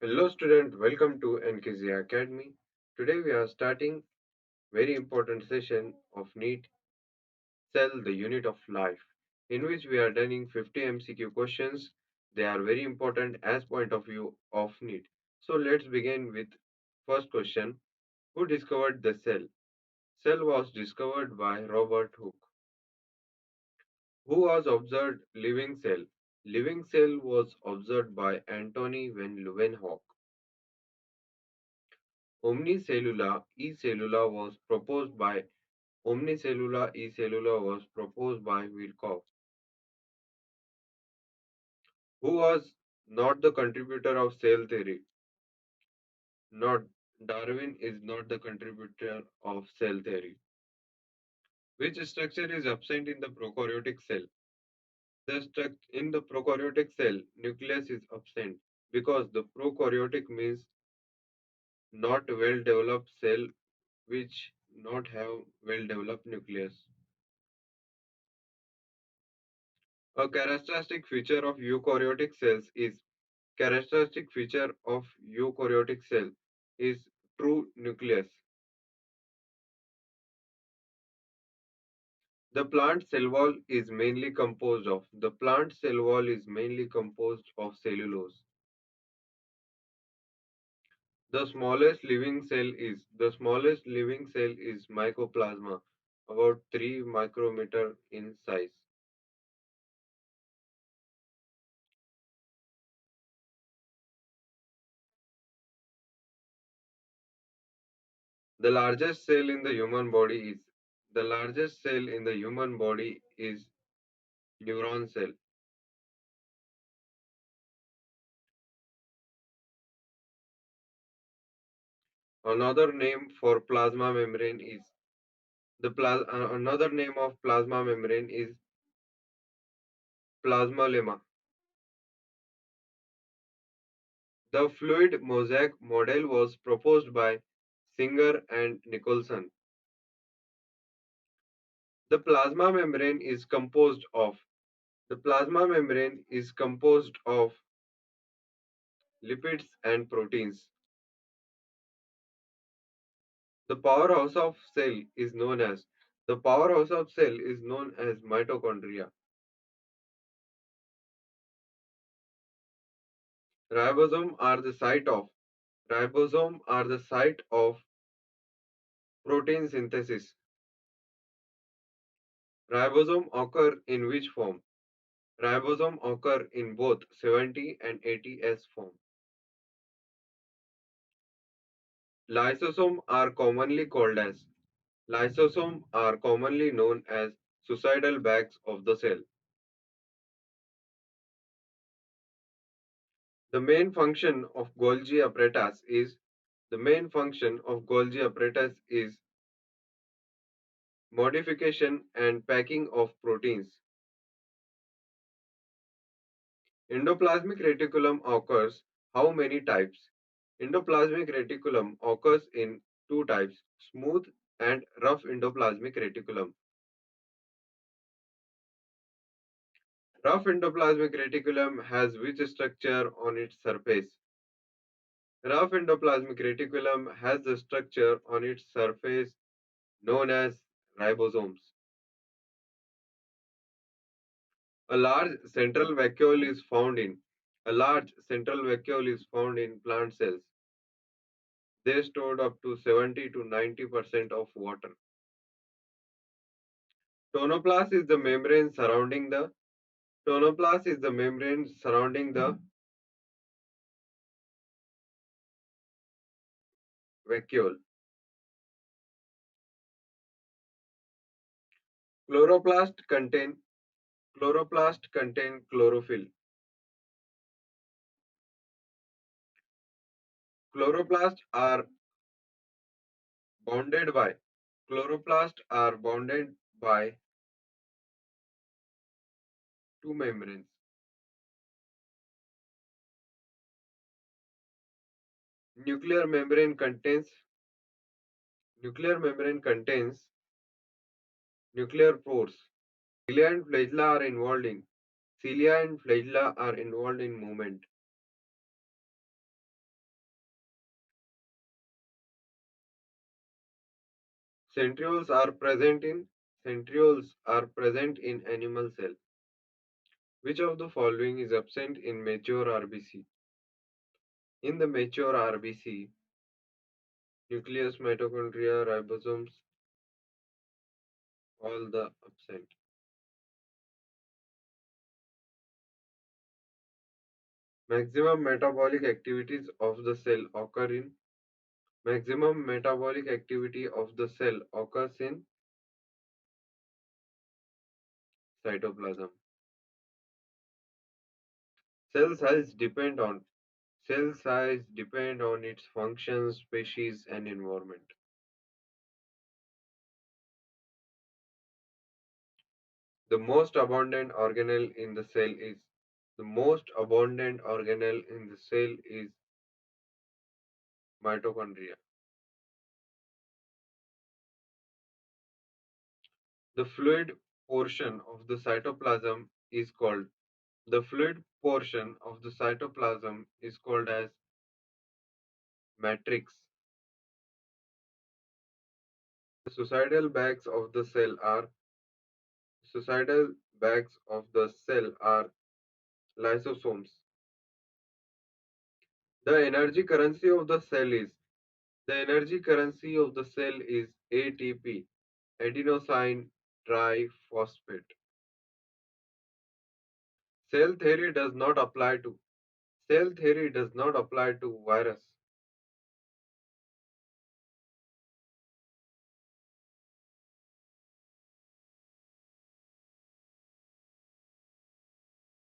Hello student, welcome to NKZ Academy. Today we are starting very important session of NEET Cell, the unit of life, in which we are learning 50 MCQ questions. They are very important as point of view of NEET. So let's begin with first question. Who discovered the cell? Cell was discovered by Robert Hooke. Who was observed living cell? Living cell was observed by Antony van Leeuwenhoek. Omnicellula e-cellula was proposed by Omnicellula e-cellula was proposed by Virchow, who was not the contributor of cell theory. Not Darwin is not the contributor of cell theory. Which structure is absent in the prokaryotic cell? In the prokaryotic cell, nucleus is absent because the prokaryotic means not well-developed cell which not have well-developed nucleus. A characteristic feature of eukaryotic cells is characteristic feature of eukaryotic cell is true nucleus. The plant cell wall is mainly composed of cellulose. The smallest living cell is mycoplasma, about 3 micrometer in size. The largest cell in the human body is the largest cell in the human body is neuron cell. Another name for plasma membrane is another name of plasma membrane is plasmalemma. The fluid mosaic model was proposed by Singer and Nicholson. The plasma membrane is composed of the plasma membrane is composed of lipids and proteins. The powerhouse of cell is known as mitochondria. Ribosome are the site of Ribosome are the site of protein synthesis. Ribosome occur in which form? Ribosome occur in both 70 and 80S form. Lysosome are commonly called as Lysosome are commonly known as suicidal bags of the cell. The main function of Golgi apparatus is modification and packing of proteins. Endoplasmic reticulum occurs how many types? Endoplasmic reticulum occurs in two types, smooth and rough endoplasmic reticulum. Rough endoplasmic reticulum has which structure on its surface? Rough endoplasmic reticulum has the structure on its surface known as ribosomes. A large central vacuole is found in plant cells. They stored up to 70 to 90% of water. Tonoplast is the membrane surrounding the vacuole. Chloroplast contain chlorophyll. Chloroplasts are bounded by chloroplasts are bounded by two membranes. Nuclear membrane contains nuclear pores. Cilia and flagella are involved in movement. Centrioles are present in animal cell. Which of the following is absent in mature RBC? In the mature RBC, nucleus, mitochondria, ribosomes, all the absent. Maximum metabolic activities of the cell occur in Maximum metabolic activity of the cell occurs in cytoplasm. Cell size depend on Cell size depend on its functions, species, and environment. The most abundant organelle in the cell is the most abundant organelle in the cell is mitochondria. The fluid portion of the cytoplasm is called the fluid portion of the cytoplasm is called as matrix. The suicidal bags of the cell are lysosomes. The energy currency of the cell is The energy currency of the cell is ATP, adenosine triphosphate. Cell theory does not apply to Cell theory does not apply to virus.